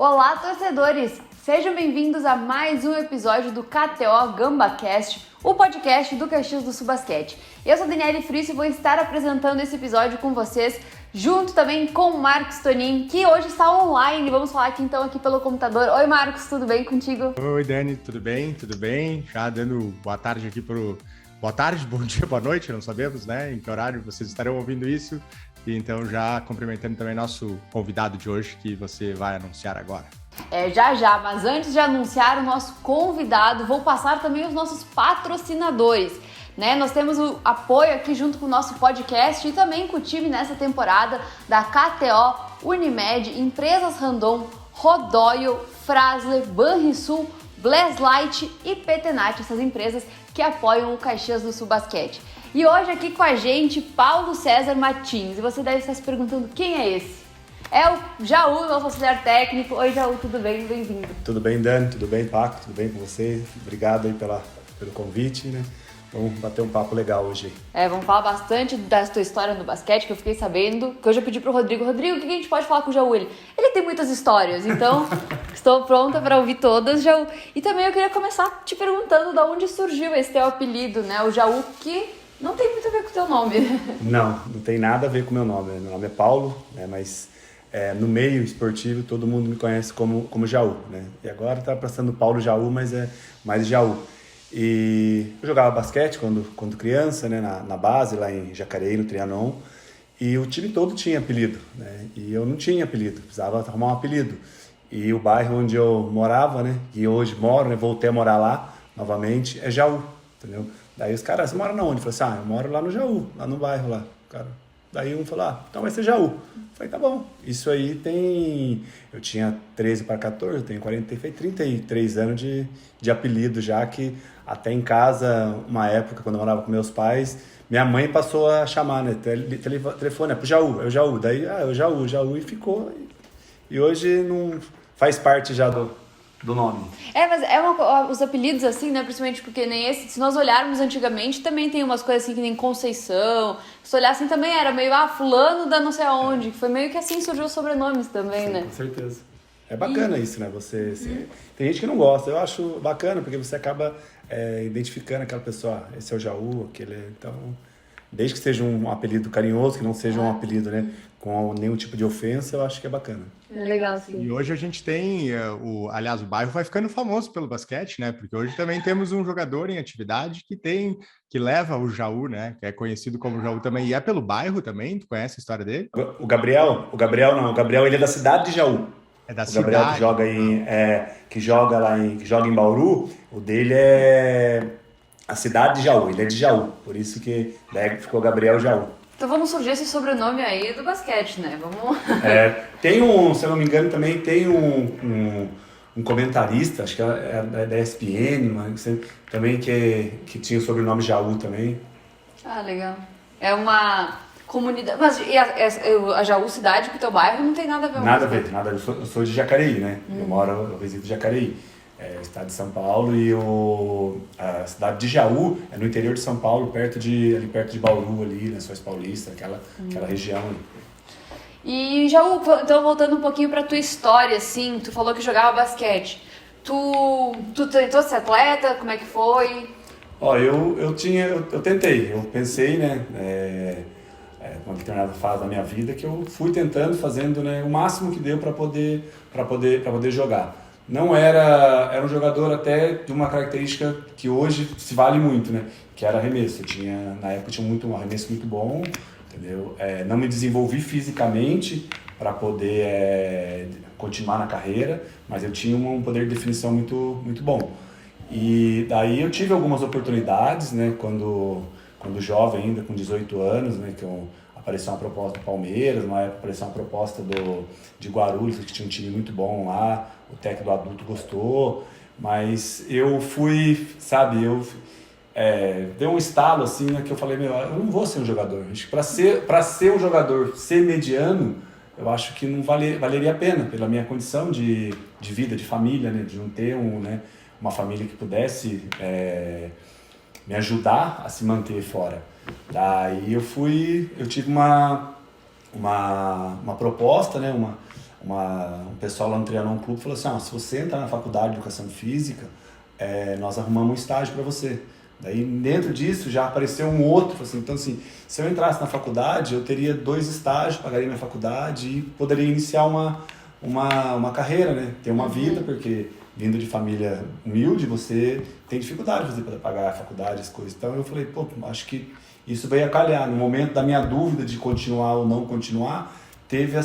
Olá, torcedores! Sejam bem-vindos a mais um episódio do KTO GambaCast, o podcast do Caxias do Sul Basquete. Eu sou a Daniele Frisso e vou estar apresentando esse episódio com vocês, junto também com o Marcos Tonin, que hoje está online. Vamos falar aqui então pelo computador. Oi, Marcos, tudo bem contigo? Oi, Dani, tudo bem? Tudo bem? Já dando boa tarde aqui pro... Boa tarde, bom dia, boa noite, não sabemos, né? Em que horário vocês estarão ouvindo isso. E então já cumprimentando também nosso convidado de hoje, que você vai anunciar agora. Já, mas antes de anunciar o nosso convidado, vou passar também os nossos patrocinadores, né? Nós temos o apoio aqui junto com o nosso podcast e também com o time nessa temporada da KTO, Unimed, Empresas Randon, Rodóio, Frasle, Banrisul, Blazlight e Petenat, essas empresas que apoiam o Caxias do Sul Basquete. E hoje aqui com a gente, Paulo César Martins. E você deve estar se perguntando quem é esse? É o Jaú, nosso auxiliar técnico. Oi, Jaú, tudo bem? Bem-vindo. Tudo bem, Dani? Tudo bem, Paco? Tudo bem com você? Obrigado aí pelo convite, né? Vamos bater um papo legal hoje. Vamos falar bastante da tua história no basquete, que eu fiquei sabendo, que eu já pedi pro Rodrigo. Rodrigo, o que a gente pode falar com o Jaú? Ele tem muitas histórias, então estou pronta para ouvir todas, Jaú. E também eu queria começar te perguntando de onde surgiu esse teu apelido, né? O Jaú, que não tem muito a ver com o teu nome. Não tem nada a ver com o meu nome. Meu nome é Paulo, né? Mas no meio esportivo todo mundo me conhece como Jaú, né? E agora tá passando Paulo Jaú, mas é mais Jaú. E eu jogava basquete quando criança, né? Na base, lá em Jacareí, no Trianon. E o time todo tinha apelido, né? E eu não tinha apelido, precisava arrumar um apelido. E o bairro onde eu morava, né? E hoje moro, né? Voltei a morar lá novamente, é Jaú, entendeu? Daí os caras, você mora na onde? Eu falei assim, eu moro lá no Jaú, lá no bairro lá. Cara, daí um falou, então vai ser Jaú. Eu falei, tá bom. Isso aí eu tinha 13 para 14, eu tenho 33 anos de apelido já, que até em casa, uma época, quando eu morava com meus pais, minha mãe passou a chamar, né? Telefone, pro Jaú, é o Jaú. Daí, é o Jaú, e ficou. E hoje não faz parte já do nome. Mas os apelidos assim, né, principalmente porque nem esse, se nós olharmos antigamente, também tem umas coisas assim que nem Conceição, se olhar assim também era meio, fulano da não sei aonde, foi meio que assim surgiu os sobrenomes também, sim, né? Com certeza. É bacana isso, né, tem gente que não gosta, eu acho bacana, porque você acaba identificando aquela pessoa, esse é o Jaú, então, desde que seja um apelido carinhoso, que não seja um apelido, né, com nenhum tipo de ofensa, eu acho que é bacana. É legal, sim. E hoje a gente tem, aliás, o bairro vai ficando famoso pelo basquete, né? Porque hoje também temos um jogador em atividade que leva o Jaú, né? Que é conhecido como Jaú também. E é pelo bairro também, tu conhece a história dele? O Gabriel ele é da cidade de Jaú. É da o Gabriel cidade. que joga em Bauru, o dele é a cidade de Jaú, ele é de Jaú. Por isso que daí ficou Gabriel Jaú. Então vamos surgir esse sobrenome aí do basquete, né? Vamos... Se eu não me engano, também tem um comentarista, acho que é da ESPN, mas também que tinha o sobrenome Jaú também. Legal. É uma comunidade... Mas e a Jaú cidade com o teu bairro não tem nada a ver com nada a ver. Eu sou de Jacareí, né? Eu resido em Jacareí. Estado de São Paulo, e a cidade de Jaú é no interior de São Paulo, ali perto de Bauru, ali, Lençóis Paulista, aquela região ali. E Jaú, então voltando um pouquinho pra tua história, assim, tu falou que jogava basquete. Tu tentou ser atleta? Como é que foi? Eu tentei, eu pensei, né, uma determinada fase da minha vida, que eu fui tentando, fazendo, né, o máximo que deu para poder jogar. Não era um jogador até de uma característica que hoje se vale muito, né? Que era arremesso. Na época tinha um arremesso muito bom, entendeu? Não me desenvolvi fisicamente para poder continuar na carreira, mas eu tinha um poder de definição muito, muito bom. E daí eu tive algumas oportunidades, né? Quando jovem ainda, com 18 anos, né? Apareceu uma proposta do Palmeiras, na época apareceu uma proposta de Guarulhos, que tinha um time muito bom lá, o técnico do adulto gostou, mas eu fui, deu um estalo assim, né, que eu falei, eu não vou ser um jogador, acho que para ser um jogador, ser mediano, eu acho que não valeria a pena, pela minha condição de vida, de família, né, de não ter uma família que pudesse me ajudar a se manter fora. Daí eu tive uma proposta, né, um pessoal lá no Trianon Clube falou assim, se você entrar na faculdade de Educação Física, nós arrumamos um estágio para você. Daí dentro disso já apareceu um outro, assim, então assim, se eu entrasse na faculdade, eu teria 2 estágios, pagaria minha faculdade e poderia iniciar uma carreira, né? Ter uma vida, porque vindo de família humilde, você tem dificuldade de poder pagar a faculdade, as coisas. Então eu falei, acho que isso veio a calhar. No momento da minha dúvida de continuar ou não continuar, teve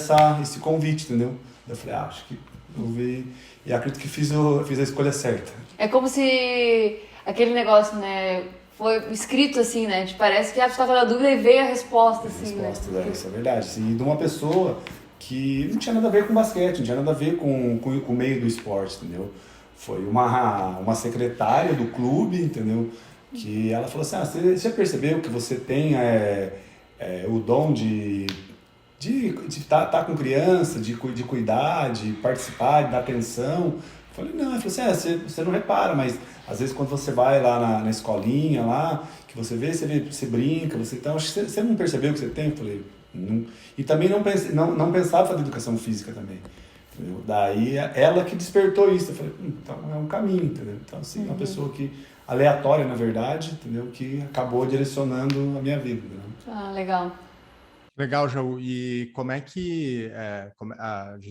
esse convite, entendeu? Eu falei, acho que eu vi e acredito que fiz a escolha certa. É como se aquele negócio, né, foi escrito assim, né? Parece que tu estava na dúvida e veio a resposta, assim, né? Isso é verdade. Assim, e de uma pessoa que não tinha nada a ver com basquete, não tinha nada a ver com o meio do esporte, entendeu? Foi uma secretária do clube, entendeu? Que ela falou assim, você percebeu que você tem o dom de tá com criança, de cuidar, de participar, de dar atenção? Eu falei, não. Ela falou assim, você não repara, mas às vezes quando você vai lá na escolinha, lá, que você brinca, então acho que você não percebeu o que você tem? Eu falei, não. E também não pensava fazer educação física também. Entendeu? Daí ela que despertou isso. Eu falei, então é um caminho, entendeu? Então assim, uma pessoa aleatória, na verdade, entendeu? Que acabou direcionando a minha vida. Entendeu? Legal. Legal, Jaú. E como é que,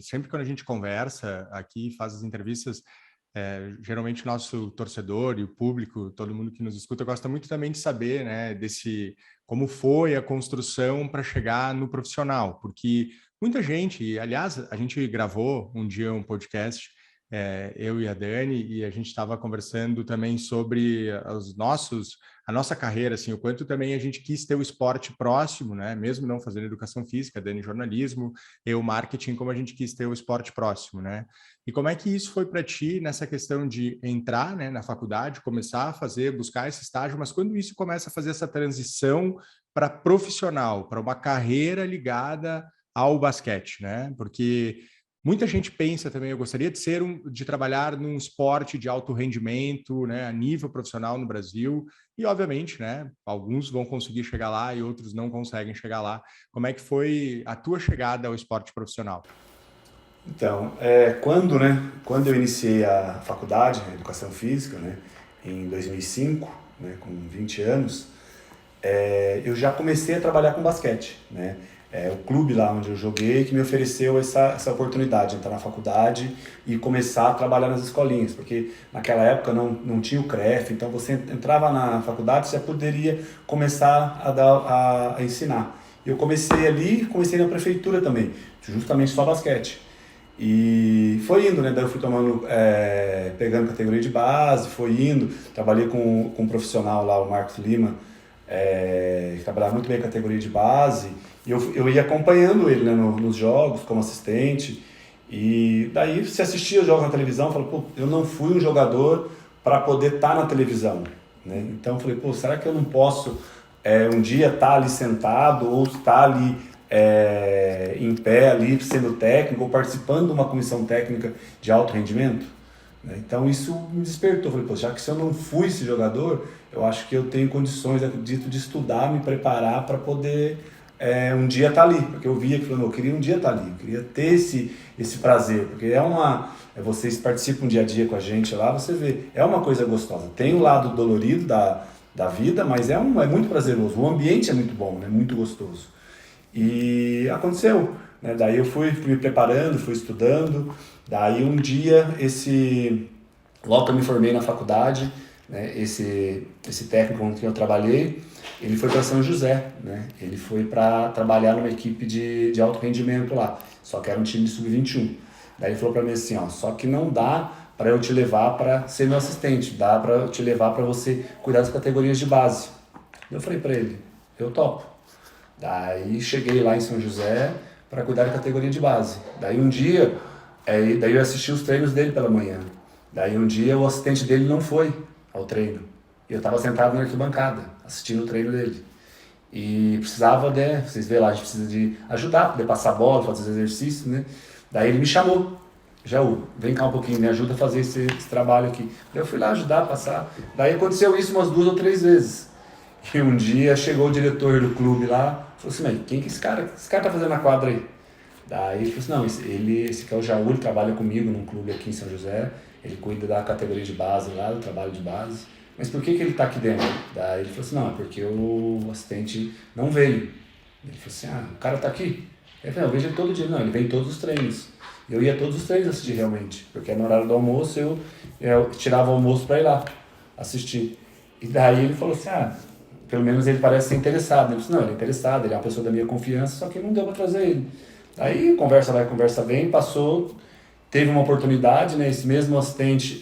sempre quando a gente conversa aqui, faz as entrevistas, geralmente o nosso torcedor e o público, todo mundo que nos escuta, gosta muito também de saber, né, como foi a construção para chegar no profissional, porque muita gente, aliás, a gente gravou um dia um podcast, eu e a Dani, e a gente estava conversando também sobre a nossa carreira, assim, o quanto também a gente quis ter o esporte próximo, né? Mesmo não fazendo educação física, Dani jornalismo, eu marketing, como a gente quis ter o esporte próximo, né? E como é que isso foi para ti nessa questão de entrar, né, na faculdade, começar a buscar esse estágio, mas quando isso começa a fazer essa transição para profissional, para uma carreira ligada ao basquete, né? Porque muita gente pensa também, eu gostaria de trabalhar num esporte de alto rendimento, né, a nível profissional no Brasil, e obviamente, né, alguns vão conseguir chegar lá e outros não conseguem chegar lá. Como é que foi a tua chegada ao esporte profissional? Então, quando eu iniciei a faculdade, a Educação Física, né, em 2005, né, com 20 anos, eu já comecei a trabalhar com basquete, né? O clube lá onde eu joguei que me ofereceu essa oportunidade de entrar na faculdade e começar a trabalhar nas escolinhas, porque naquela época não tinha o CREF, então você entrava na faculdade, você poderia começar a ensinar. Eu comecei na prefeitura também, justamente só basquete. E foi indo, né? Daí eu fui pegando categoria de base, trabalhei com um profissional lá, o Marcos Lima, que trabalhava muito bem a categoria de base, e eu ia acompanhando ele, né, nos jogos como assistente. E daí você assistia os jogos na televisão, falou, eu não fui um jogador para poder estar na televisão, né? Então eu falei, será que eu não posso um dia estar ali sentado ou estar ali em pé ali sendo técnico ou participando de uma comissão técnica de alto rendimento? Então isso me despertou, falei, já que se eu não fui esse jogador, eu acho que eu tenho condições, acredito, de estudar, me preparar para poder um dia estar ali, porque eu via que eu queria um dia estar ali, eu queria ter esse prazer, porque vocês participam dia a dia com a gente lá, você vê, é uma coisa gostosa, tem o lado dolorido da vida, mas é muito prazeroso, o ambiente é muito bom, né? Muito gostoso. E aconteceu, né? Daí eu fui me preparando, fui estudando, daí um dia logo que eu me formei na faculdade, né, esse técnico com quem eu trabalhei, ele foi para São José, né? Ele foi para trabalhar numa equipe de alto rendimento lá, só que era um time de sub-21. Daí ele falou para mim assim, só que não dá para eu te levar para ser meu assistente, dá para eu te levar para você cuidar das categorias de base. Eu falei para ele, eu topo. Daí cheguei lá em São José para cuidar da categoria de base. Daí um dia, daí eu assisti os treinos dele pela manhã. Daí um dia o assistente dele não foi ao treino. E eu estava sentado na arquibancada, assistindo o treino dele. E precisava, né, vocês veem lá, a gente precisa de ajudar, poder passar a bola, fazer os exercícios, né? Daí ele me chamou, Jaú, vem cá um pouquinho, me ajuda a fazer esse trabalho aqui. Daí eu fui lá ajudar a passar. Daí aconteceu isso umas 2 ou 3 vezes. E um dia chegou o diretor do clube lá, falou assim, mas quem que esse cara tá fazendo na quadra aí? Daí ele falou assim, não, esse aqui é o Jaú, ele trabalha comigo num clube aqui em São José, ele cuida da categoria de base lá, do trabalho de base. Mas por que ele tá aqui dentro? Daí ele falou assim, não, é porque o assistente não veio. Ele falou assim, o cara tá aqui. Ele falou, eu vejo ele todo dia. Não, ele vem todos os treinos. Eu ia todos os treinos assistir realmente, porque no horário do almoço eu tirava o almoço para ir lá assistir. E daí ele falou assim, pelo menos ele parece ser interessado. Ele disse, não, ele é interessado, ele é uma pessoa da minha confiança, só que não deu para trazer ele. Aí conversa vai, conversa vem, passou, teve uma oportunidade, né? Esse mesmo assistente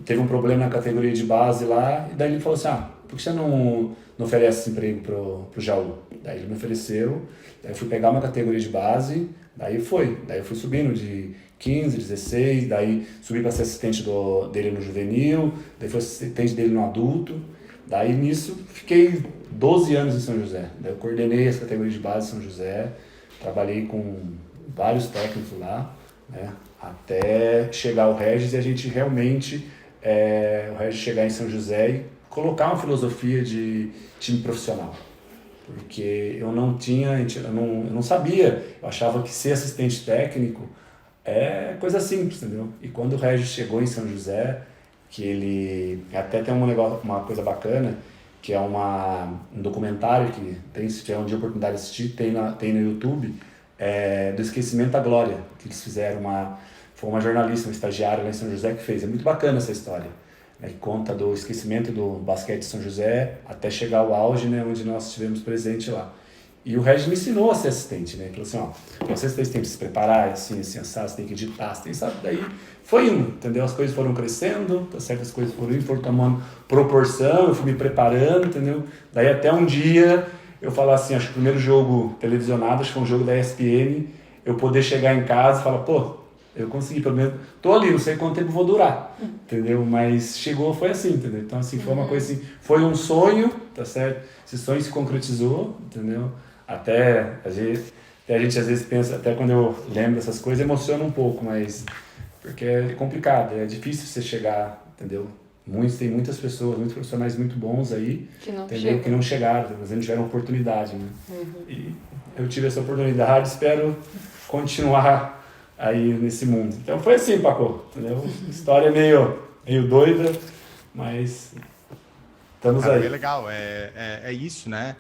teve um problema na categoria de base lá, e daí ele falou assim, por que você não oferece esse emprego pro Jaú? Daí ele me ofereceu, daí eu fui pegar uma categoria de base, daí eu fui subindo de 15, 16, daí subi para ser assistente dele no juvenil, daí fui assistente dele no adulto, daí nisso fiquei 12 anos em São José, daí eu coordenei as categorias de base em São José, trabalhei com vários técnicos lá, né, até chegar o Regis e a gente realmente, o Regis chegar em São José e colocar uma filosofia de time profissional. Porque eu não sabia, eu achava que ser assistente técnico é coisa simples, entendeu? E quando o Regis chegou em São José, que ele até tem uma coisa bacana, que é um documentário que se tiver um dia a oportunidade de assistir, tem no YouTube, do Esquecimento da Glória, que eles fizeram foi uma jornalista, uma estagiária lá em São José que fez. É muito bacana essa história, né, que conta do esquecimento do basquete de São José até chegar ao auge, né, onde nós estivemos presente lá. E o Regis me ensinou a ser assistente, né? Ele falou assim, vocês têm que se preparar, assim, assado, você tem que editar, você tem, sabe? Daí foi indo, entendeu? As coisas foram crescendo, certas coisas foram tomando proporção, eu fui me preparando, entendeu? Daí até um dia eu falar assim, acho que o primeiro jogo televisionado, acho que foi um jogo da ESPN, eu poder chegar em casa e falar, eu consegui, pelo menos, tô ali, não sei quanto tempo vou durar, entendeu? Mas chegou, foi assim, entendeu? Então, assim, foi uma coisa assim, foi um sonho, tá certo? Esse sonho se concretizou, entendeu? Até a gente às vezes pensa, até quando eu lembro dessas coisas, emociona um pouco, mas porque é complicado, é difícil você chegar, entendeu? Tem muitas pessoas, muitos profissionais muito bons aí, que não chegaram, mas não tiveram oportunidade, né? E eu tive essa oportunidade, espero continuar aí nesse mundo. Então foi assim, Paco, entendeu? História meio doida, mas estamos aí. É legal, é isso, né?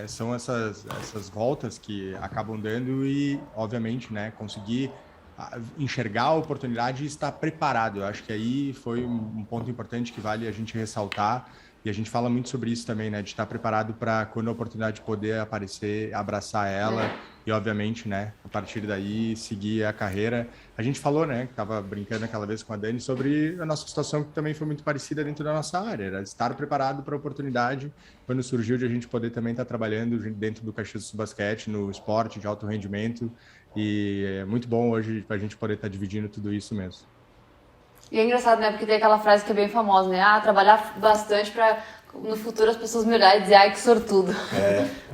São essas voltas que acabam dando e, obviamente, né, conseguir enxergar a oportunidade e estar preparado. Eu acho que aí foi um ponto importante que vale a gente ressaltar, e a gente fala muito sobre isso também, né, de estar preparado para, quando a oportunidade poder aparecer, abraçar ela e, obviamente, né, a partir daí seguir a carreira. A gente falou, né, que estava brincando aquela vez com a Dani sobre a nossa situação, que também foi muito parecida dentro da nossa área, era estar preparado para a oportunidade quando surgiu de a gente poder também estar trabalhando dentro do Caxias do Basquete, no esporte de alto rendimento, e é muito bom hoje a gente poder estar dividindo tudo isso mesmo. E é engraçado, né? Porque tem aquela frase que é bem famosa, né? Trabalhar bastante pra no futuro as pessoas me olharem e dizer, ai, que sortudo.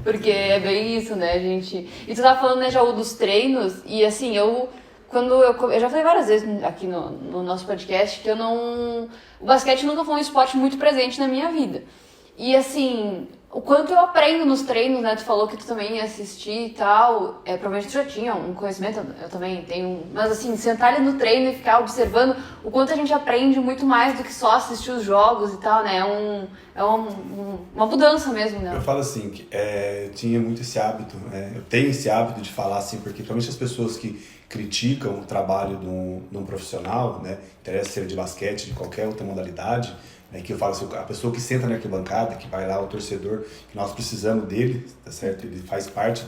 Porque é bem isso, né, gente? E tu tava falando, né, Jaú, dos treinos, e assim, eu já falei várias vezes aqui no nosso podcast que o basquete nunca foi um esporte muito presente na minha vida. E assim, o quanto eu aprendo nos treinos, né? Tu falou que tu também ia assistir e tal. Provavelmente tu já tinha um conhecimento, eu também tenho. Mas assim, sentar ali no treino e ficar observando o quanto a gente aprende muito mais do que só assistir os jogos e tal, né? É uma mudança mesmo, né? Eu falo assim, que eu tinha muito esse hábito, né? Eu tenho esse hábito de falar assim, porque principalmente as pessoas que criticam o trabalho de um profissional, né? Interessa ser de basquete, de qualquer outra modalidade, que eu falo assim, a pessoa que senta na arquibancada, que vai lá, o torcedor, que nós precisamos dele, tá certo? Ele faz parte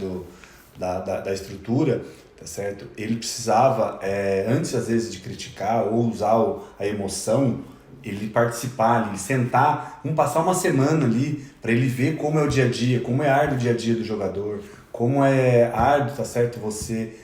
da estrutura, tá certo? Ele precisava, antes às vezes de criticar ou usar a emoção, ele participar, ele sentar, passar uma semana ali para ele ver como é o dia a dia, como é árduo o dia a dia do jogador, como é árduo, tá certo? Você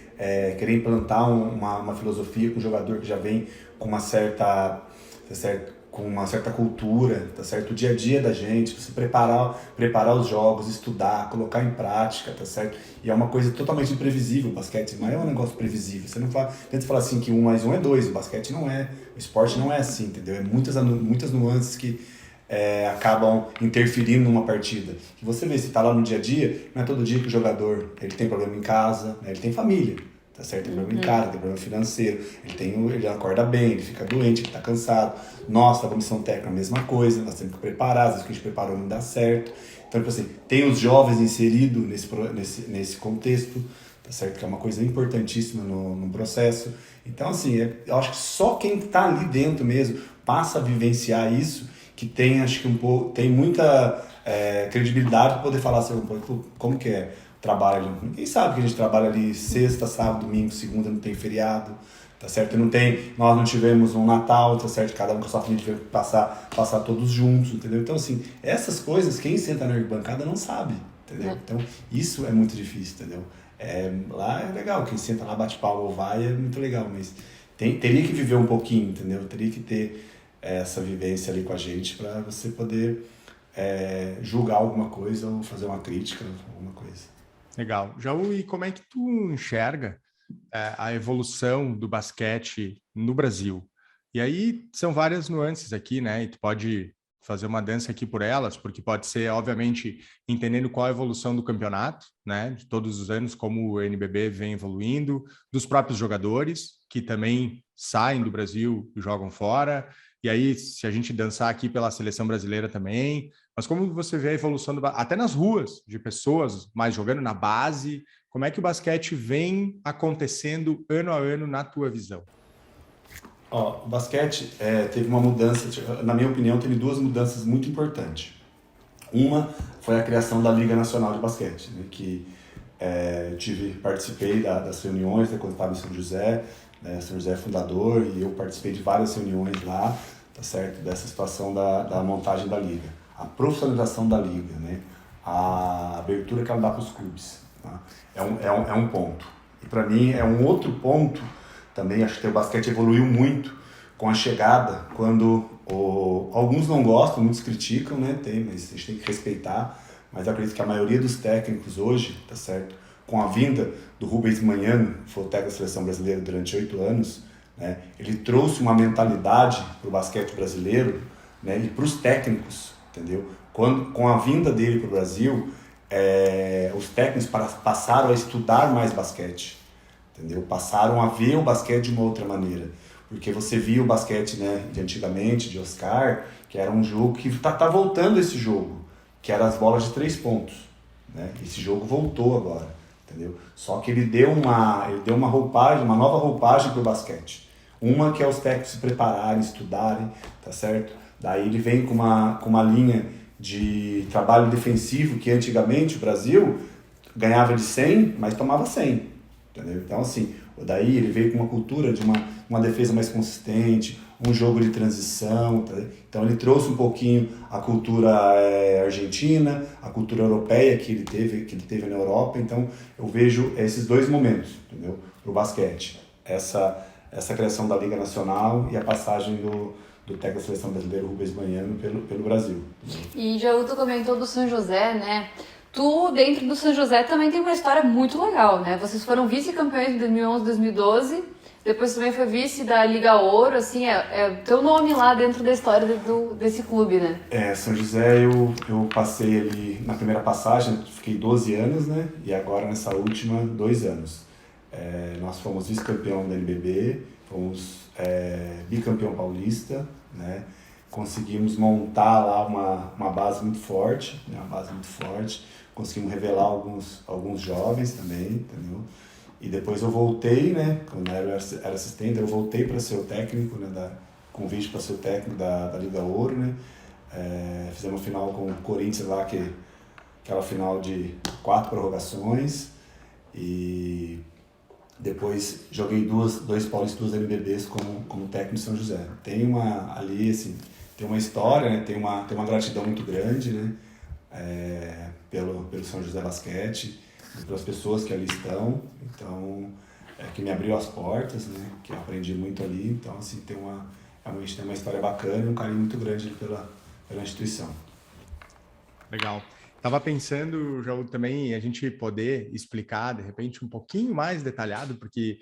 querer implantar uma filosofia com um jogador que já vem com uma certa, tá certo? Com uma certa cultura, tá certo? O dia a dia da gente, você preparar os jogos, estudar, colocar em prática, tá certo? E é uma coisa totalmente imprevisível, o basquete não é um negócio previsível. Você não tenta falar assim que 1 mais 1 é 2, o basquete não é, o esporte não é assim, entendeu? É muitas nuances que acabam interferindo numa partida. Que você vê, se está lá no dia a dia, não é todo dia que o jogador ele tem problema em casa, né? Ele tem família, tá certo? Tem problema em casa, tem problema financeiro, ele acorda bem, ele fica doente, ele está cansado. Nós, da comissão técnica, a mesma coisa, nós temos que preparar, às vezes o que a gente preparou não dá certo. Então, tipo assim, tem os jovens inseridos nesse contexto, tá certo? Que é uma coisa importantíssima no processo. Então, assim, eu acho que só quem está ali dentro mesmo passa a vivenciar isso, que tem, acho que tem muita credibilidade para poder falar assim, como que é o trabalho ali. Ninguém sabe que a gente trabalha ali sexta, sábado, domingo, segunda, não tem feriado, tá certo? Nós não tivemos um Natal, tá certo? Cada um com a sua família teve que passar todos juntos, entendeu? Então, assim, essas coisas, quem senta na arquibancada não sabe, entendeu? Então, isso é muito difícil, entendeu? Lá é legal, quem senta lá, bate palma ou vai, é muito legal, mas teria que viver um pouquinho, entendeu? Teria que ter essa vivência ali com a gente para você poder julgar alguma coisa ou fazer uma crítica, alguma coisa. Legal. Jaú, e como é que tu enxerga a evolução do basquete no Brasil? E aí são várias nuances aqui, né? E tu pode fazer uma dança aqui por elas, porque pode ser, obviamente, entendendo qual a evolução do campeonato, né? De todos os anos, como o NBB vem evoluindo, dos próprios jogadores, que também saem do Brasil e jogam fora. E aí, se a gente dançar aqui pela seleção brasileira também, mas como você vê a evolução até nas ruas, de pessoas mais jogando na base, como é que o basquete vem acontecendo ano a ano na tua visão? O basquete teve uma mudança, na minha opinião, teve duas mudanças muito importantes. Uma foi a criação da Liga Nacional de Basquete, né, que participei das reuniões, né, quando estava em São José, né, São José é fundador, e eu participei de várias reuniões lá, tá certo, dessa situação da montagem da Liga. A profissionalização da Liga, né, a abertura que ela dá para os clubes. Tá? É um ponto. E para mim é um outro ponto também, acho que o basquete evoluiu muito com a chegada, quando alguns não gostam, muitos criticam, né? Mas a gente tem que respeitar. Mas eu acredito que a maioria dos técnicos hoje, tá certo? Com a vinda do Rubens Manhano, que foi o técnico da seleção brasileira durante 8 anos, né? Ele trouxe uma mentalidade para o basquete brasileiro, né? E para os técnicos, entendeu? Com a vinda dele para o Brasil, os técnicos passaram a estudar mais basquete, entendeu? Passaram a ver o basquete de uma outra maneira. Porque você via o basquete, né, de antigamente, de Oscar, que era um jogo que tá voltando esse jogo, que era as bolas de 3 pontos. Né? Esse jogo voltou agora, entendeu? Só que ele deu uma roupagem, uma nova roupagem para o basquete. Uma que é os técnicos se prepararem, estudarem, tá certo? Daí ele vem com uma linha de trabalho defensivo que antigamente o Brasil ganhava de 100, mas tomava 100. Entendeu? Então, assim, daí ele veio com uma cultura de uma defesa mais consistente, um jogo de transição. Tá? Então, ele trouxe um pouquinho a cultura argentina, a cultura europeia que ele teve na Europa. Então, eu vejo esses dois momentos, entendeu? Para o basquete. Essa criação da Liga Nacional e a passagem do técnico da seleção brasileira, Rubens Manhano, pelo Brasil. E Jaú, tu comentou do São José, né? Tu, dentro do São José, também tem uma história muito legal, né? Vocês foram vice-campeões em 2011, 2012, depois também foi vice da Liga Ouro, assim, é teu nome lá dentro da história desse clube, né? São José eu passei ali, na primeira passagem, fiquei 12 anos, né? E agora nessa última, 2 anos. Nós fomos vice-campeão da NBB, fomos bicampeão paulista, né? Conseguimos montar lá uma base muito forte, né? Conseguimos revelar alguns jovens também, entendeu? E depois eu voltei, né? Quando eu era assistente, eu voltei para ser o técnico, né? Convite para ser o técnico da Liga Ouro, né? Fizemos uma final com o Corinthians lá, aquela final de 4 prorrogações, e depois joguei dois paulistas NBBs como técnico de São José. Tem ali, assim, tem uma história, né? Tem uma gratidão muito grande, né? Pelo São José Basquete, pelas pessoas que ali estão, então, que me abriu as portas, né? Que eu aprendi muito ali, então, assim, realmente tem uma história bacana e um carinho muito grande pela instituição. Legal. Estava pensando, João, também a gente poder explicar, de repente, um pouquinho mais detalhado, porque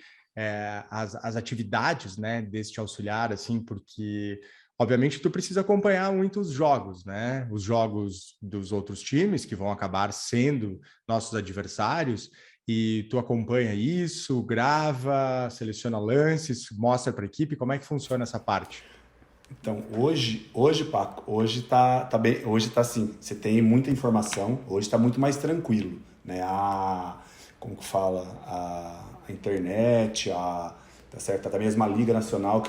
as atividades, né, deste auxiliar, assim, porque, obviamente tu precisa acompanhar muitos jogos, né? Os jogos dos outros times que vão acabar sendo nossos adversários, e tu acompanha isso, grava, seleciona lances, mostra para a equipe, como é que funciona essa parte? Então, Paco, tá bem, hoje tá assim, você tem muita informação, hoje tá muito mais tranquilo, né? Como que fala, a internet, tá certo? Até mesmo a Liga Nacional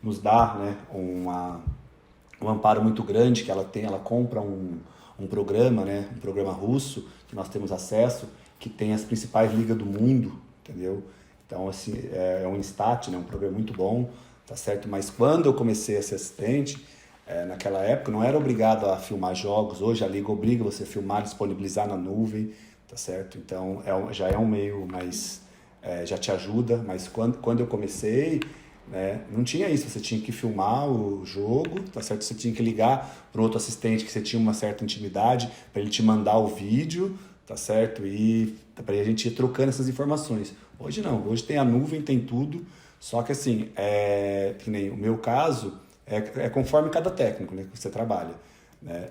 nos dá, né, um amparo muito grande, que ela compra um programa, né, um programa russo, que nós temos acesso, que tem as principais ligas do mundo, entendeu? Então, assim, é um Instat, né, um programa muito bom, tá certo? Mas quando eu comecei a ser assistente, naquela época, não era obrigado a filmar jogos. Hoje a Liga obriga você a filmar, disponibilizar na nuvem, tá certo? Então, já é um meio mais... já te ajuda, mas quando eu comecei, né, não tinha isso. Você tinha que filmar o jogo, tá certo? Você tinha que ligar para outro assistente que você tinha uma certa intimidade, para ele te mandar o vídeo, tá certo? E para a gente ir trocando essas informações. Hoje não, hoje tem a nuvem, tem tudo, só que assim, que nem o meu caso, é conforme cada técnico, né, que você trabalha, né?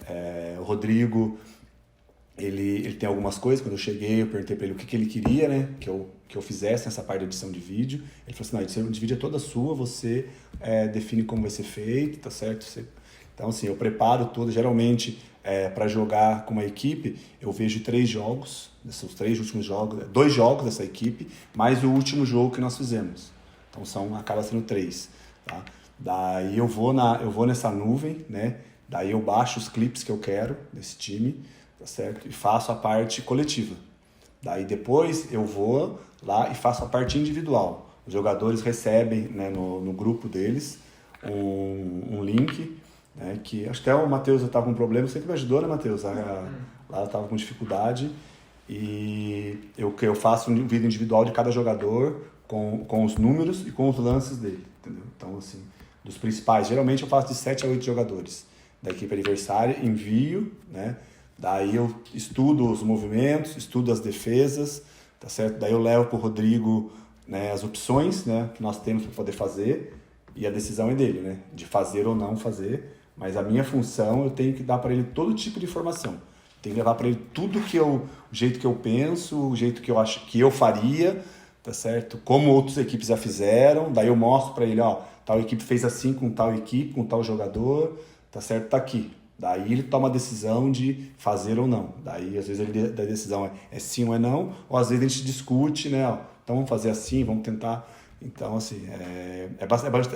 O Rodrigo, ele tem algumas coisas. Quando eu cheguei, eu perguntei para ele o que ele queria, né, que eu fizesse nessa parte de edição de vídeo. Ele falou assim, não, a edição de vídeo é toda sua, você define como vai ser feito, tá certo? Então, assim, eu preparo tudo, geralmente, para jogar com uma equipe, eu vejo 3 jogos, esses 3 últimos jogos, 2 jogos dessa equipe, mais o último jogo que nós fizemos. Então, acaba sendo 3, tá? Daí eu vou nessa nuvem, né? Daí eu baixo os clipes que eu quero desse time, tá certo? E faço a parte coletiva. Daí depois eu vou lá e faço a parte individual. Os jogadores recebem, né, no grupo deles um link, né, que acho que até o Matheus estava com um problema, você que me ajudou, né, Matheus? Lá eu estava com dificuldade, e eu faço um vídeo individual de cada jogador com os números e com os lances dele, entendeu? Então, assim, dos principais, geralmente eu faço de 7 a 8 jogadores da equipe adversária, envio, né? Daí eu estudo os movimentos, estudo as defesas, tá certo? Daí eu levo para o Rodrigo, né, as opções, né, que nós temos para poder fazer, e a decisão é dele, né, de fazer ou não fazer. Mas a minha função, eu tenho que dar para ele todo tipo de informação. Tenho que levar para ele tudo o jeito que eu penso, o jeito que eu acho que eu faria, tá certo? Como outras equipes já fizeram. Daí eu mostro para ele, ó, tal equipe fez assim com tal equipe, com tal jogador, tá certo? Tá aqui. Daí ele toma a decisão de fazer ou não. Daí, às vezes, a decisão é sim ou é não, ou às vezes a gente discute, né? Ó, então vamos fazer assim, vamos tentar. Então, assim, é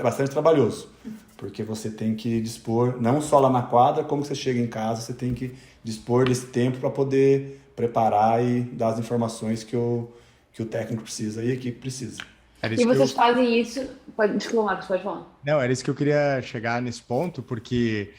bastante trabalhoso, porque você tem que dispor, não só lá na quadra, como você chega em casa, você tem que dispor desse tempo para poder preparar e dar as informações que o técnico precisa e a equipe precisa. E vocês fazem isso... Desculpa, Marcos, pode falar. Não, era isso que eu queria chegar nesse ponto, porque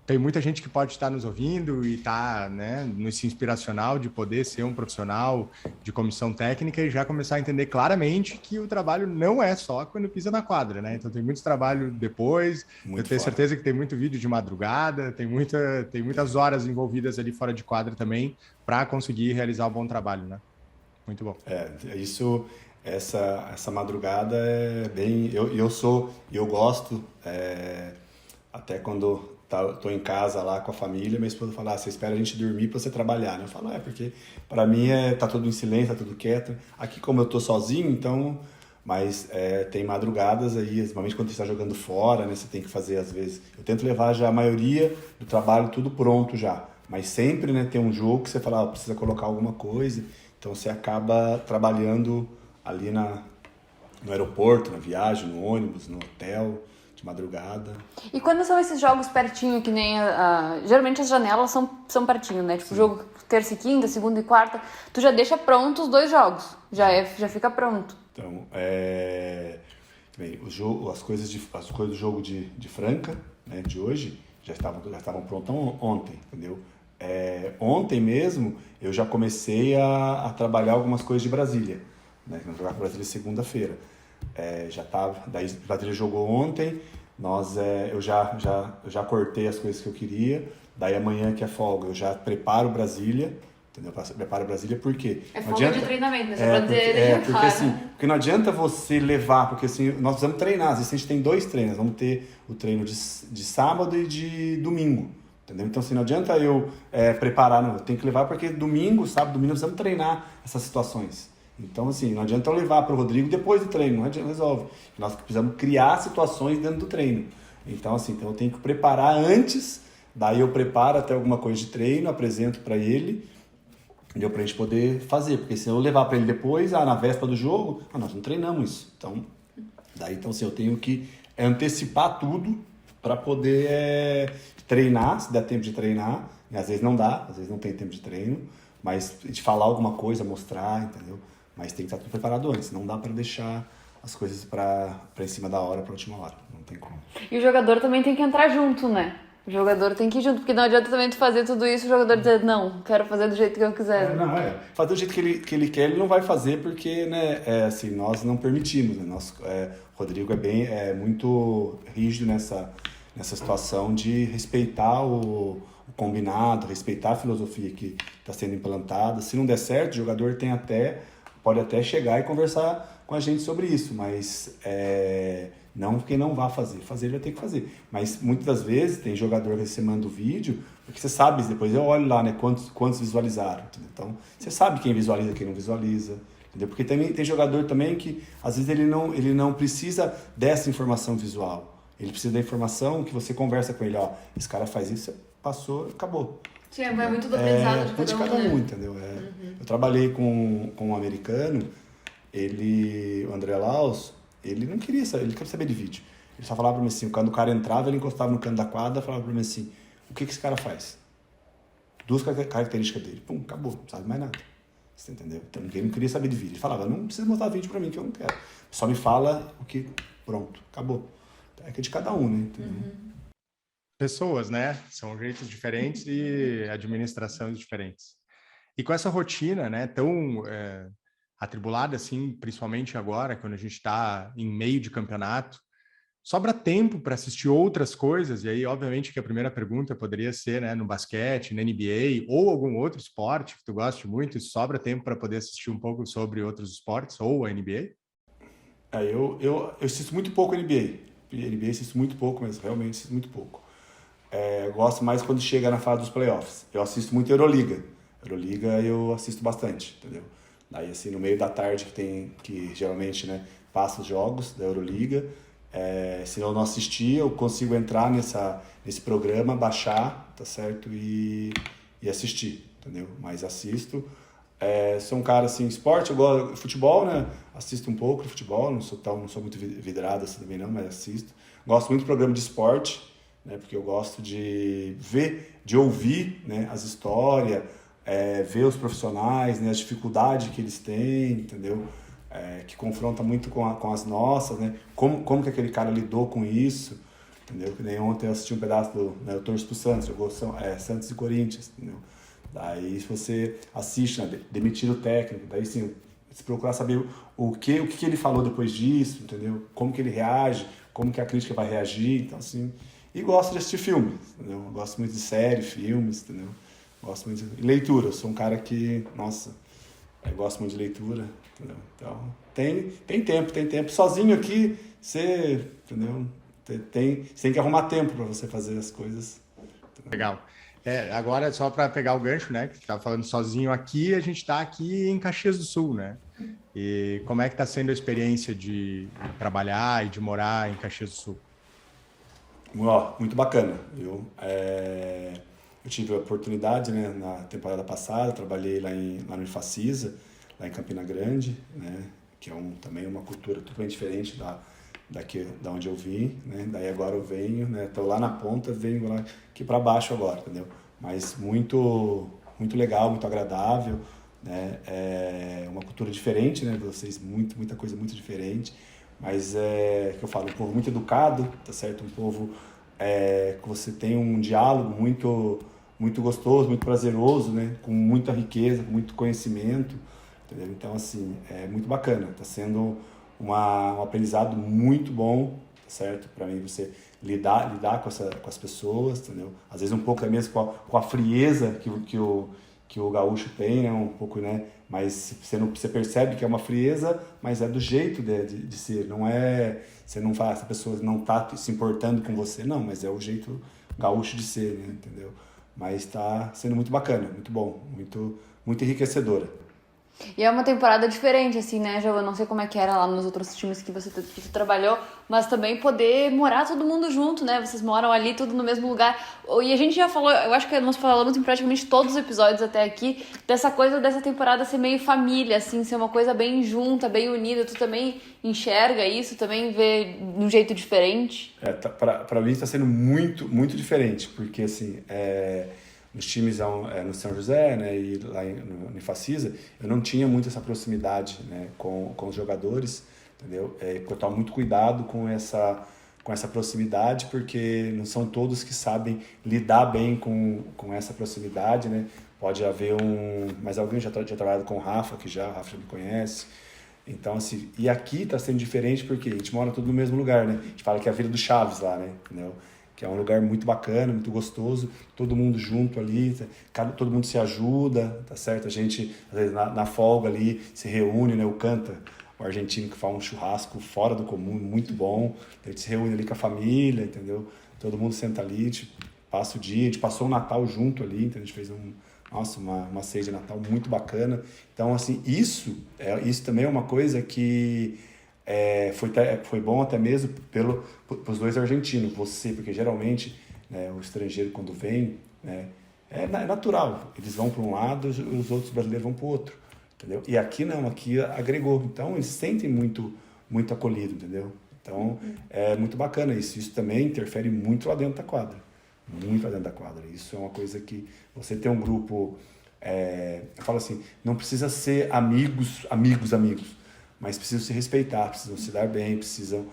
tem muita gente que pode estar nos ouvindo e está, né, nesse inspiracional de poder ser um profissional de comissão técnica e já começar a entender claramente que o trabalho não é só quando pisa na quadra, né? Então tem muito trabalho depois, eu tenho certeza que tem muito vídeo de madrugada, tem muitas horas envolvidas ali fora de quadra também para conseguir realizar um bom trabalho, né? Muito bom. Essa madrugada é bem... Eu gosto, até quando tô em casa lá com a família, minha esposa fala, você espera a gente dormir para você trabalhar, né? Eu falo, porque para mim tá tudo em silêncio, tá tudo quieto. Aqui, como eu tô sozinho, então... Mas tem madrugadas aí, principalmente quando você está jogando fora, né? Você tem que fazer, às vezes... Eu tento levar já a maioria do trabalho tudo pronto já. Mas sempre, né, tem um jogo que você fala, precisa colocar alguma coisa. Então você acaba trabalhando ali no aeroporto, na viagem, no ônibus, no hotel, de madrugada. E quando são esses jogos pertinho, que nem... geralmente as janelas são pertinho, né? Tipo, jogo terça e quinta, segunda e quarta. Tu já deixa pronto os 2 jogos. Já fica pronto. Então, as coisas do jogo de Franca, né, de hoje, já estavam prontas ontem, entendeu? Ontem mesmo, eu já comecei a trabalhar algumas coisas de Brasília, né? Vamos jogar com Brasília segunda-feira. Daí Brasília jogou ontem, eu já cortei as coisas que eu queria, daí amanhã que é folga eu já preparo Brasília, entendeu? Prepara Brasília por quê? É Não folga de treinamento, né? Só pra dizer, porque assim, porque não adianta você levar, porque assim, nós precisamos treinar, às vezes a gente tem 2 treinos, vamos ter o treino de sábado e de domingo, entendeu? Então assim, não adianta eu preparar, não, eu tenho que levar porque domingo, sábado, domingo, nós precisamos treinar essas situações. Então assim, não adianta eu levar para o Rodrigo depois do treino, não adianta, resolve. Nós precisamos criar situações dentro do treino. Então assim, eu tenho que preparar antes, daí eu preparo até alguma coisa de treino, apresento para ele, deu pra gente poder fazer, porque se eu levar para ele depois, na véspera do jogo, nós não treinamos isso. Então, assim, eu tenho que antecipar tudo para poder treinar, se der tempo de treinar. E às vezes não dá, às vezes não tem tempo de treino, mas de falar alguma coisa, mostrar, entendeu? Mas tem que estar tudo preparado antes, não dá para deixar as coisas para em cima da hora, para a última hora, não tem como. E o jogador também tem que entrar junto, né? O jogador tem que ir junto, porque não adianta também tu fazer tudo isso e o jogador dizer, não, quero fazer do jeito que eu quiser. Fazer do jeito que ele quer, ele não vai fazer porque, né, assim, nós não permitimos, né? O Rodrigo é muito rígido nessa situação de respeitar o combinado, respeitar a filosofia que está sendo implantada. Se não der certo, o jogador pode até chegar e conversar com a gente sobre isso, mas não que não vá fazer ele vai ter que fazer. Mas muitas das vezes tem jogador que você manda o vídeo, porque você sabe, depois eu olho lá, né, quantos visualizaram. Entendeu? Então, você sabe quem visualiza, quem não visualiza. Entendeu? Porque também tem jogador também que, às vezes, ele não precisa dessa informação visual. Ele precisa da informação que você conversa com ele. Ó, esse cara faz isso, passou, acabou. Sim, é muito do aprendizado de cada um, entendeu? Eu trabalhei com um americano, o André Laus, ele não queria saber, ele queria saber de vídeo. Ele só falava pra mim assim, quando o cara entrava, ele encostava no canto da quadra, falava pra mim assim, o que esse cara faz? 2 características dele. Pum, acabou, não sabe mais nada. Você entendeu? Então, ele não queria saber de vídeo. Ele falava, não precisa mostrar vídeo pra mim, que eu não quero. Só me fala o que... Pronto, acabou. É que é de cada um, né? Entendeu? Pessoas, né? São jeitos diferentes e administrações diferentes. E com essa rotina, né, tão atribulada assim, principalmente agora, quando a gente está em meio de campeonato, sobra tempo para assistir outras coisas? E aí, obviamente, que a primeira pergunta poderia ser, né, no basquete, na NBA ou algum outro esporte que tu goste muito, e sobra tempo para poder assistir um pouco sobre outros esportes ou a NBA? Eu assisto muito pouco NBA. NBA assisto muito pouco, mas realmente assisto muito pouco. Eu gosto mais quando chega na fase dos playoffs. Eu assisto muito Euroliga. Euroliga eu assisto bastante, entendeu? Daí, assim, no meio da tarde que geralmente, né, passa os jogos da Euroliga. Se eu não assistir, eu consigo entrar nesse programa, baixar, tá certo? E assistir, entendeu? Mas assisto. Sou um cara, assim, esporte, eu gosto de futebol, né? Assisto um pouco de futebol, não sou muito vidrado assim também não, mas assisto. Gosto muito do programa de esporte, né? Porque eu gosto de ver, de ouvir, né, as histórias, ver os profissionais, né, as dificuldades que eles têm, entendeu? Que confronta muito com as nossas, né? Como que aquele cara lidou com isso, entendeu? Que nem ontem eu assisti um pedaço né, eu torço pro Santos, jogou Santos e Corinthians, entendeu? Daí se você assiste, né, demitir o técnico, daí sim, se procurar saber o que ele falou depois disso, entendeu? Como que ele reage, como que a crítica vai reagir, então assim... E gosto de assistir filmes, entendeu? Gosto muito de série, filmes, entendeu? Gosto muito de leitura, eu sou um cara que, nossa, gosto muito de leitura, entendeu? Então, tem tempo. Sozinho aqui, você, entendeu? Você tem que arrumar tempo para você fazer as coisas. Entendeu? Legal. Agora, só para pegar o gancho, né, que você estava falando sozinho aqui, a gente está aqui em Caxias do Sul, né? E como é que está sendo a experiência de trabalhar e de morar em Caxias do Sul? Muito bacana, viu? Eu tive a oportunidade, né, na temporada passada, trabalhei lá no Unifacisa, lá em Campina Grande, né, que é também uma cultura totalmente diferente da onde eu vim, né? Daí agora eu venho, né, tô lá na ponta, venho lá aqui para baixo agora, entendeu? Mas muito legal, muito agradável, né? É uma cultura diferente, né, de vocês, muita coisa muito diferente, mas que eu falo, um povo muito educado, tá certo? Um povo que você tem um diálogo muito gostoso, muito prazeroso, né? Com muita riqueza, com muito conhecimento, entendeu? Então, assim, é muito bacana, tá sendo um aprendizado muito bom, certo? Para mim, você lidar com as pessoas, entendeu? Às vezes um pouco mesmo com a frieza que o gaúcho tem, né? Um pouco, né? Mas você percebe que é uma frieza, mas é do jeito de ser. Não é... Você não fala, essa pessoa não tá se importando com você, não, mas é o jeito gaúcho de ser, né? Entendeu? Mas tá sendo muito bacana, muito bom, muito enriquecedora. E é uma temporada diferente, assim, né, João? Eu não sei como é que era lá nos outros times que que tu trabalhou, mas também poder morar todo mundo junto, né? Vocês moram ali tudo no mesmo lugar. E a gente já falou, eu acho que nós falamos em praticamente todos os episódios até aqui, dessa coisa dessa temporada ser meio família, assim, ser uma coisa bem junta, bem unida. Tu também enxerga isso, também vê de um jeito diferente? Pra mim tá sendo muito diferente, porque assim, nos times no São José, né, e lá no Facisa, eu não tinha muito essa proximidade, né, com os jogadores, entendeu? Eu tomo muito cuidado com essa proximidade, porque não são todos que sabem lidar bem com essa proximidade, né? Pode haver mas alguém já trabalhado com o Rafa, o Rafa já me conhece. Então, assim, e aqui tá sendo diferente porque a gente mora tudo no mesmo lugar, né? A gente fala que é a Vila do Chaves lá, né? Entendeu? Que é um lugar muito bacana, muito gostoso, todo mundo junto ali, todo mundo se ajuda, tá certo? A gente, às vezes, na folga ali, se reúne, né? O Canta, o argentino que faz um churrasco fora do comum, muito bom. A gente se reúne ali com a família, entendeu? Todo mundo senta ali, tipo, passa o dia. A gente passou o Natal junto ali, então a gente fez uma ceia de Natal muito bacana. Então, assim, isso também é uma coisa que foi bom até mesmo para os dois argentinos. Porque geralmente, né, o estrangeiro quando vem, né, é natural. Eles vão para um lado, os outros brasileiros vão para o outro, entendeu? E aqui não, aqui agregou. Então, eles se sentem muito acolhidos, entendeu? Então, é muito bacana isso. Isso também interfere muito lá dentro da quadra. Muito lá dentro da quadra. Isso é uma coisa que você tem um grupo... eu falo assim, não precisa ser amigos, mas precisam se respeitar, precisam se dar bem, precisam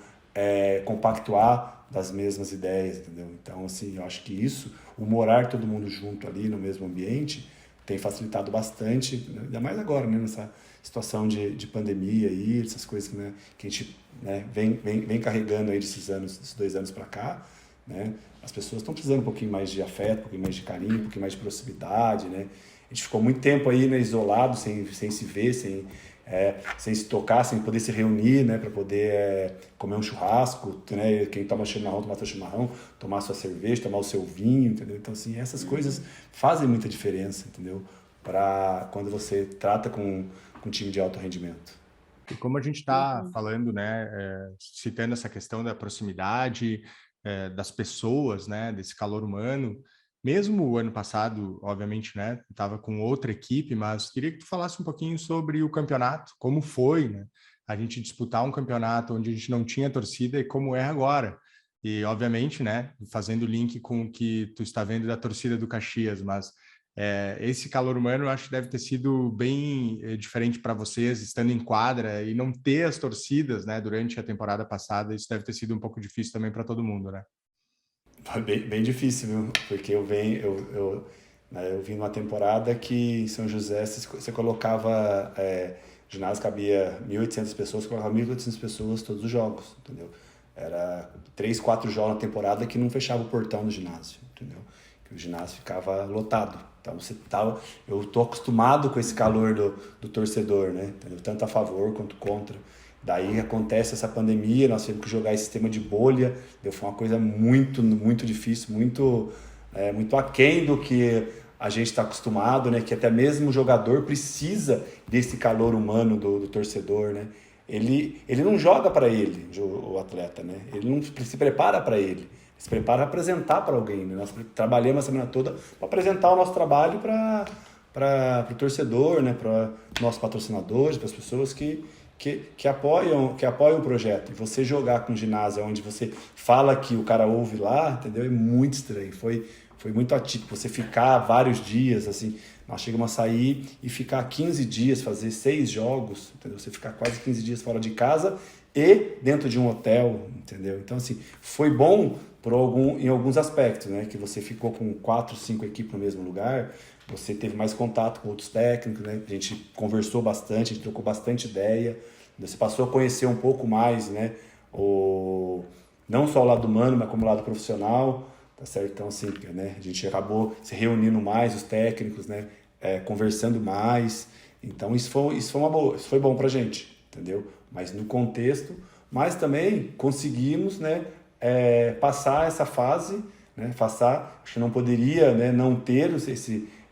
compactuar das mesmas ideias, entendeu? Então, assim, eu acho que isso, o morar todo mundo junto ali no mesmo ambiente, tem facilitado bastante, ainda mais agora, né, nessa situação de pandemia aí, essas coisas, né, que a gente, né, vem carregando aí desses 2 anos para cá, né? As pessoas estão precisando um pouquinho mais de afeto, um pouquinho mais de carinho, um pouquinho mais de proximidade, né? A gente ficou muito tempo aí, né, isolado, sem se ver, sem se tocar, sem poder se reunir, né, para poder comer um churrasco, né, quem toma chimarrão, tomar seu chimarrão, tomar sua cerveja, tomar o seu vinho, entendeu? Então, assim, essas coisas fazem muita diferença, entendeu? Para quando você trata com um time de alto rendimento. E como a gente está falando, né, citando essa questão da proximidade, das pessoas, né, desse calor humano, mesmo o ano passado, obviamente, né, estava com outra equipe, mas queria que tu falasse um pouquinho sobre o campeonato, como foi, né, a gente disputar um campeonato onde a gente não tinha torcida e como é agora. E, obviamente, né, fazendo link com o que tu está vendo da torcida do Caxias, mas esse calor humano eu acho que deve ter sido bem diferente para vocês, estando em quadra e não ter as torcidas, né, durante a temporada passada, isso deve ter sido um pouco difícil também para todo mundo, né? Foi bem difícil, viu? Porque eu vim numa temporada que em São José você colocava, o ginásio cabia 1.800 pessoas, você colocava 1.800 pessoas todos os jogos, entendeu? Era 3, 4 jogos na temporada que não fechava o portão do ginásio, entendeu? Que o ginásio ficava lotado. Então eu tô acostumado com esse calor do torcedor, né? Entendeu? Tanto a favor quanto contra. Daí acontece essa pandemia, nós tivemos que jogar esse sistema de bolha, foi uma coisa muito difícil, muito aquém do que a gente está acostumado, né? Que até mesmo o jogador precisa desse calor humano do torcedor, né? Ele não joga para ele, o atleta, né? Ele não se prepara para ele. Se prepara para apresentar para alguém, né? Nós trabalhamos a semana toda para apresentar o nosso trabalho para o torcedor, né? Para nossos patrocinadores, para as pessoas que apoiam o projeto. E você jogar com um ginásio onde você fala que o cara ouve lá, entendeu? É muito estranho. Foi muito atípico. Você ficar vários dias, assim, nós chegamos a sair e ficar 15 dias, fazer 6 jogos, entendeu? Você ficar quase 15 dias fora de casa e dentro de um hotel, entendeu? Então, assim, foi bom em alguns aspectos, né? Que você ficou com 4, 5 equipes no mesmo lugar, você teve mais contato com outros técnicos, né? A gente conversou bastante, a gente trocou bastante ideia, você passou a conhecer um pouco mais, né? Não só o lado humano, mas como o lado profissional, tá certo? Então, assim, né? A gente acabou se reunindo mais, os técnicos, né? conversando mais. Então isso foi bom pra gente, entendeu? Mas no contexto, mas também conseguimos, né, passar essa fase, né, acho que não poderia, né, não ter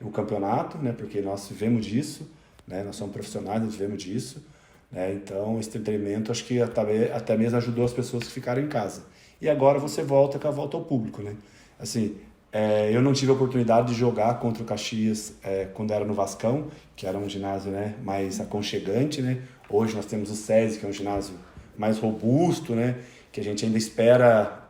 o campeonato, né, porque nós vivemos disso, né, nós somos profissionais, nós vivemos disso, né, então esse treinamento acho que até mesmo ajudou as pessoas que ficaram em casa. E agora você volta com a volta ao público, né? Assim, eu não tive a oportunidade de jogar contra o Caxias quando era no Vascão, que era um ginásio, né, mais aconchegante, né? Hoje nós temos o SESI, que é um ginásio mais robusto, né? Que a gente ainda espera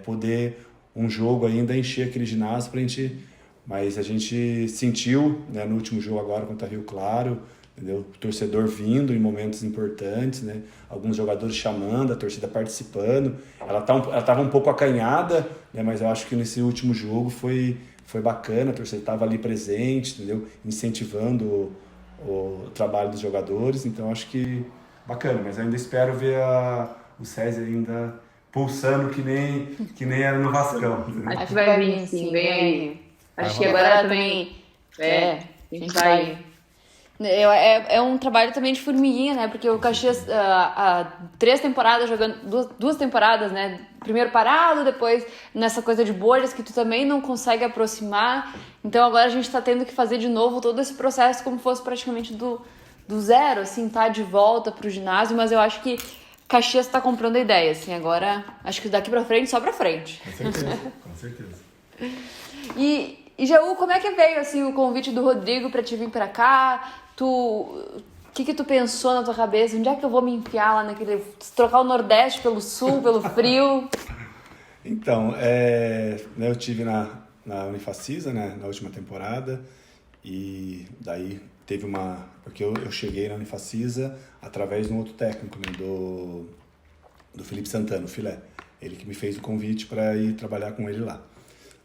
poder um jogo ainda encher aquele ginásio pra gente, mas a gente sentiu, né, no último jogo agora contra Rio Claro, entendeu? O torcedor vindo em momentos importantes, né? Alguns jogadores chamando, a torcida participando. Ela estava um pouco acanhada, né? Mas eu acho que nesse último jogo foi bacana, a torcida estava ali presente, entendeu? Incentivando o trabalho dos jogadores, então acho que bacana, mas eu ainda espero ver o César ainda pulsando que nem era no Vascão. Acho que vai vir, sim, vem aí. Acho que agora também a gente vai... É um trabalho também de formiguinha, né? Porque o Caxias, há 3 temporadas jogando, duas temporadas, né? Primeiro parado, depois nessa coisa de bolhas que tu também não consegue aproximar. Então agora a gente tá tendo que fazer de novo todo esse processo como fosse praticamente do zero, assim, tá de volta pro ginásio. Mas eu acho que Caxias tá comprando a ideia, assim. Agora, acho que daqui pra frente, só pra frente. Com certeza. E Jaú, como é que veio, assim, o convite do Rodrigo pra te vir pra cá? O que tu pensou na tua cabeça? Onde é que eu vou me enfiar lá naquele... Trocar o Nordeste pelo Sul, pelo frio? Então, né, eu tive na Unifacisa, né, na última temporada, e daí teve porque eu cheguei na Unifacisa através de um outro técnico, né, do Felipe Santana, o Filé. Ele que me fez o convite para ir trabalhar com ele lá.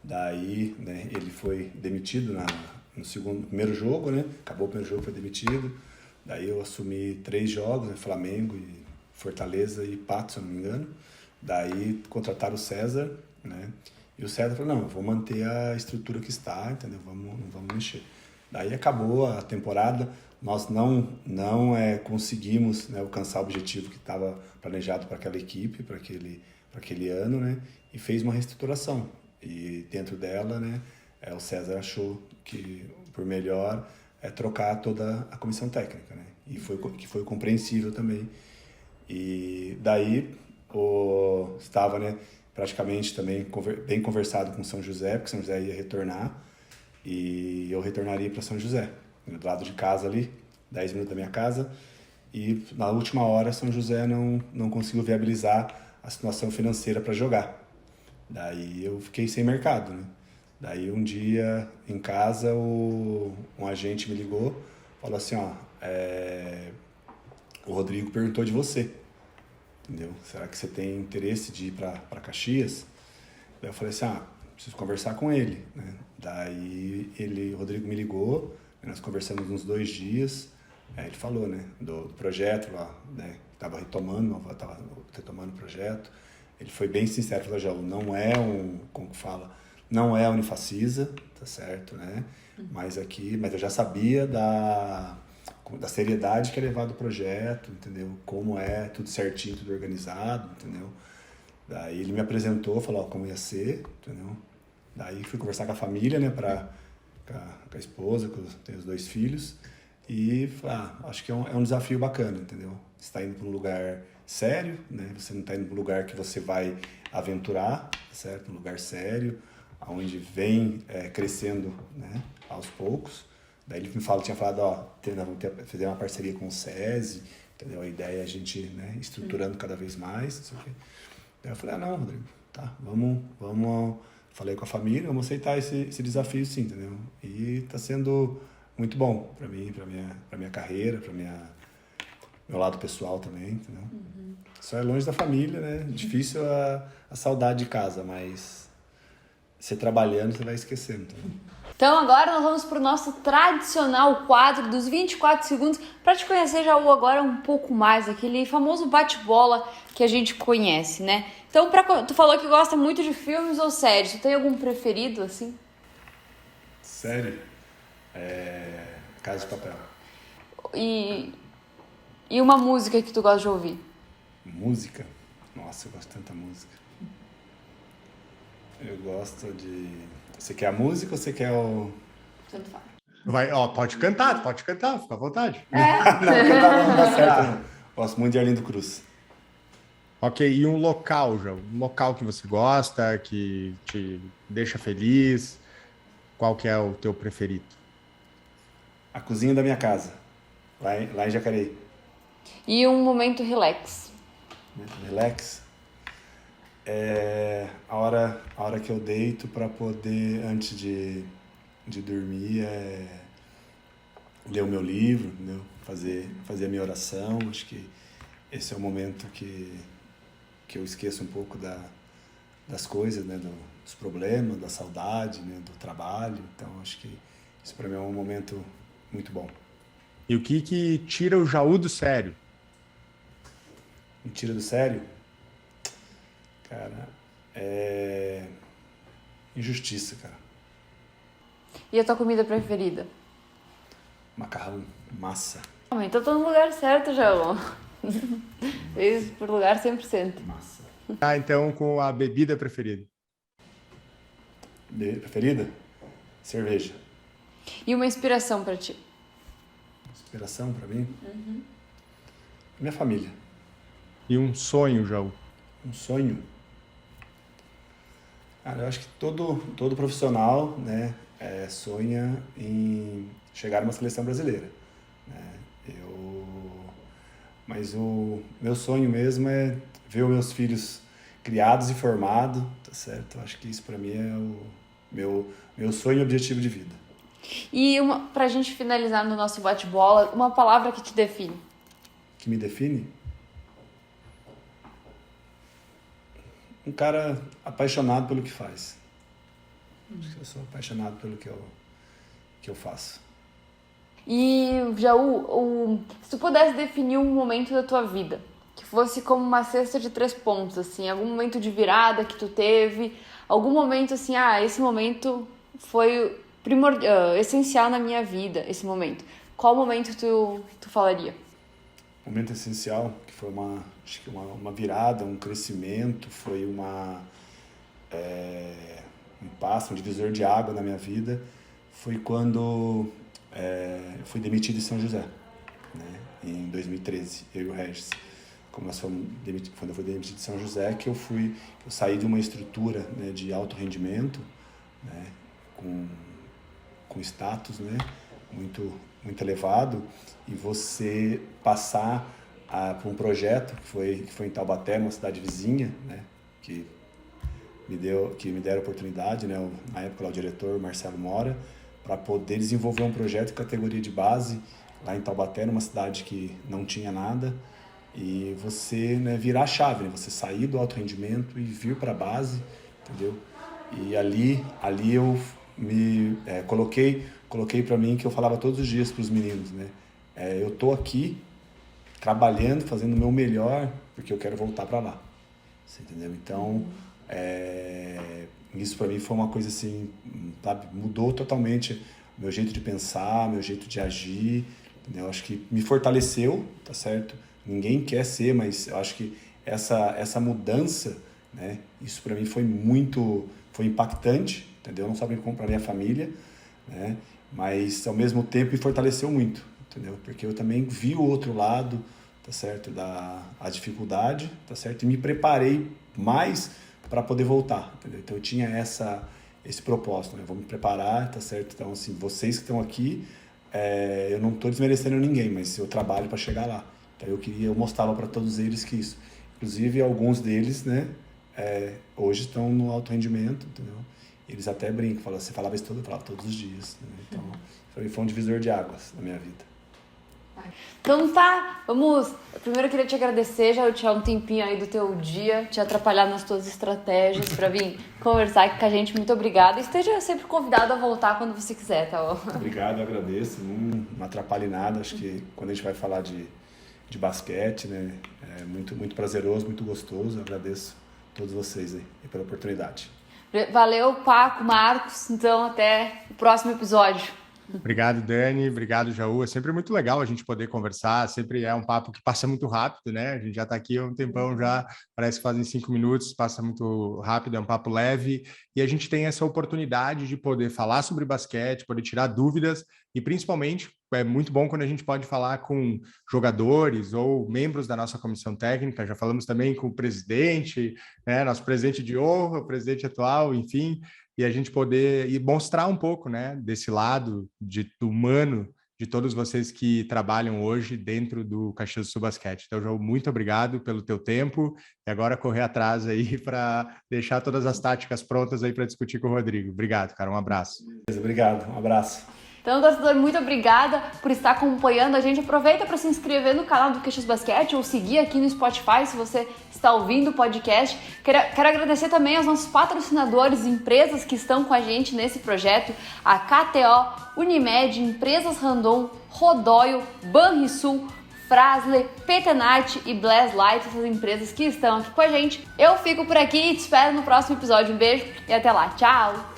Daí, né, ele foi demitido no primeiro jogo, né? Acabou o primeiro jogo, foi demitido. Daí eu assumi 3 jogos, né? Flamengo, e Fortaleza e Pato, se eu não me engano. Daí contrataram o César, né? E o César falou, não, eu vou manter a estrutura que está, entendeu? Não vamos mexer. Daí acabou a temporada, nós não conseguimos, né, alcançar o objetivo que estava planejado para aquela equipe, para aquele ano, né? E fez uma reestruturação. E dentro dela, né, o César achou que por melhor trocar toda a comissão técnica, né? E que foi compreensível também. E daí estava, né, praticamente também bem conversado com São José, porque São José ia retornar e eu retornaria para São José, do lado de casa ali, 10 minutos da minha casa. E na última hora São José não conseguiu viabilizar a situação financeira para jogar. Daí eu fiquei sem mercado, né? Daí um dia em casa um agente me ligou, falou assim, o Rodrigo perguntou de você, entendeu? Será que você tem interesse de ir para Caxias? Daí eu falei assim, preciso conversar com ele, né? Daí o Rodrigo me ligou, nós conversamos uns 2 dias, ele falou, né, do projeto lá, né, estava retomando o projeto. Ele foi bem sincero, falou, Jaú, não é não é a Unifacisa, tá certo, né? Mas eu já sabia da seriedade que é levado o projeto, entendeu? Como é tudo certinho, tudo organizado, entendeu? Daí ele me apresentou, falou como ia ser, entendeu? Daí fui conversar com a família, né, com a esposa, tenho os 2 filhos, e acho que é um desafio bacana, entendeu? Você está indo para um lugar sério, né? Você não está indo para um lugar que você vai aventurar, certo? Um lugar sério, onde vem crescendo, né, aos poucos. Daí ele tinha falado, vamos fazer uma parceria com o SESI, entendeu? A ideia é a gente, né, estruturando cada vez mais, não sei o quê. Daí eu falei, não, Rodrigo, tá, vamos, falei com a família, vamos aceitar esse desafio sim, entendeu? E está sendo muito bom para mim, para minha carreira, para meu lado pessoal também, entendeu? Só é longe da família, né? Difícil a saudade de casa, mas você trabalhando, você vai esquecendo também. Então agora nós vamos para o nosso tradicional quadro dos 24 segundos para te conhecer, Jaú, agora um pouco mais, aquele famoso bate-bola que a gente conhece, né? Então, tu falou que gosta muito de filmes ou séries, tu tem algum preferido, assim? Sério? Casa de Papel. E uma música que tu gosta de ouvir? Música? Nossa, eu gosto de tanta música. Eu gosto de... Você quer a música ou você quer o... Tanto faz. Pode cantar, fica à vontade. Não, cantar não dá certo, não. Gosto muito de Arlindo Cruz. Ok, e um local, João? Um local que você gosta, que te deixa feliz? Qual que é o teu preferido? A cozinha da minha casa, lá em Jacareí. E um momento relax? Relax. A hora que eu deito para poder, antes de dormir, ler o meu livro, entendeu? Fazer a minha oração. Acho que esse é o momento que eu esqueço um pouco das coisas, né? Dos problemas, da saudade, né? Do trabalho. Então, acho que isso para mim é um momento muito bom. E o que tira o Jaú do sério? Me tira do sério? Cara, injustiça, cara. E a tua comida preferida? Macarrão, massa. Então tô no lugar certo, João. Fez por lugar 100%. Massa. Então com a bebida preferida. Preferida? Cerveja. E uma inspiração pra ti? Inspiração pra mim? Minha família. E um sonho, Jaú? Um sonho? Cara, eu acho que todo profissional, né, sonha em chegar numa seleção brasileira, né? Mas o meu sonho mesmo é ver os meus filhos criados e formados, tá certo? Eu acho que isso para mim é o meu sonho e objetivo de vida. E pra gente finalizar no nosso bate-bola, uma palavra que te define? Que me define? Um cara apaixonado pelo que faz. Eu sou apaixonado pelo que eu faço. E, Jaú, se tu pudesse definir um momento da tua vida, que fosse como uma cesta de 3 pontos, assim, algum momento de virada que tu teve, algum momento assim, esse momento foi essencial na minha vida, esse momento. Qual momento tu falaria? Momento essencial, que foi acho que uma virada, um crescimento, foi um passo, um divisor de água na minha vida, foi quando eu fui demitido de São José, né? Em 2013, eu e o Regis. Quando eu fui demitido de São José, eu saí de uma estrutura, né, de alto rendimento, né, com status, né, muito, muito elevado, e você passar por um projeto que foi em Taubaté, uma cidade vizinha, né, que me deram a oportunidade, né, na época lá o diretor Marcelo Mora, para poder desenvolver um projeto de categoria de base lá em Taubaté, numa cidade que não tinha nada, e você, né, virar a chave, né, você sair do alto rendimento e vir para a base, entendeu? E ali eu me coloquei para mim que eu falava todos os dias para os meninos, né? Eu tô aqui trabalhando, fazendo o meu melhor, porque eu quero voltar para lá, você entendeu? Então, isso para mim foi uma coisa assim, sabe? Mudou totalmente meu jeito de pensar, meu jeito de agir, entendeu? Acho que me fortaleceu, tá certo? Ninguém quer ser, mas eu acho que essa mudança, né? Isso para mim foi impactante, entendeu? Não só para minha família, né? Mas ao mesmo tempo me fortaleceu muito, entendeu? Porque eu também vi o outro lado, tá certo? A dificuldade, tá certo? E me preparei mais para poder voltar, entendeu? Então eu tinha esse propósito, né? Vou me preparar, tá certo? Então, assim, vocês que estão aqui, eu não estou desmerecendo ninguém, mas eu trabalho para chegar lá. Então eu mostrava para todos eles que isso. Inclusive alguns deles, né, hoje estão no alto rendimento, entendeu? Eles até brincam, falam, você falava isso eu falava todos os dias, né? Então foi um divisor de águas na minha vida. Então tá, primeiro eu queria te agradecer, já tirar um tempinho aí do teu dia, te atrapalhar nas tuas estratégias para vir conversar aqui com a gente. Muito obrigada. E esteja sempre convidado a voltar quando você quiser, tá bom? Obrigado, eu agradeço. Não atrapalhe nada. Acho que quando a gente vai falar de basquete, né, é muito, muito prazeroso, muito gostoso. Eu agradeço a todos vocês aí pela oportunidade. Valeu, Paco, Marcos. Então até o próximo episódio. Obrigado, Dani. Obrigado, Jaú. É sempre muito legal a gente poder conversar. Sempre é um papo que passa muito rápido, né? A gente já está aqui há um tempão já, parece que fazem 5 minutos, passa muito rápido, é um papo leve. E a gente tem essa oportunidade de poder falar sobre basquete, poder tirar dúvidas e, principalmente, é muito bom quando a gente pode falar com jogadores ou membros da nossa comissão técnica. Já falamos também com o presidente, né? Nosso presidente de honra, o presidente atual, enfim, e a gente poder e mostrar um pouco, né, desse lado do humano de todos vocês que trabalham hoje dentro do Caxias do Sul Basquete. Então, João, muito obrigado pelo teu tempo e agora correr atrás aí para deixar todas as táticas prontas aí para discutir com o Rodrigo. Obrigado, cara. Um abraço. Obrigado, um abraço. Então, torcedor, muito obrigada por estar acompanhando a gente. Aproveita para se inscrever no canal do Caxias Basquete ou seguir aqui no Spotify se você está ouvindo o podcast. Quero agradecer também aos nossos patrocinadores, empresas que estão com a gente nesse projeto, a KTO, Unimed, Empresas Randon, Rodóio, Banrisul, Frasle, Petenart e Blast Light, essas empresas que estão aqui com a gente. Eu fico por aqui e te espero no próximo episódio. Um beijo e até lá. Tchau!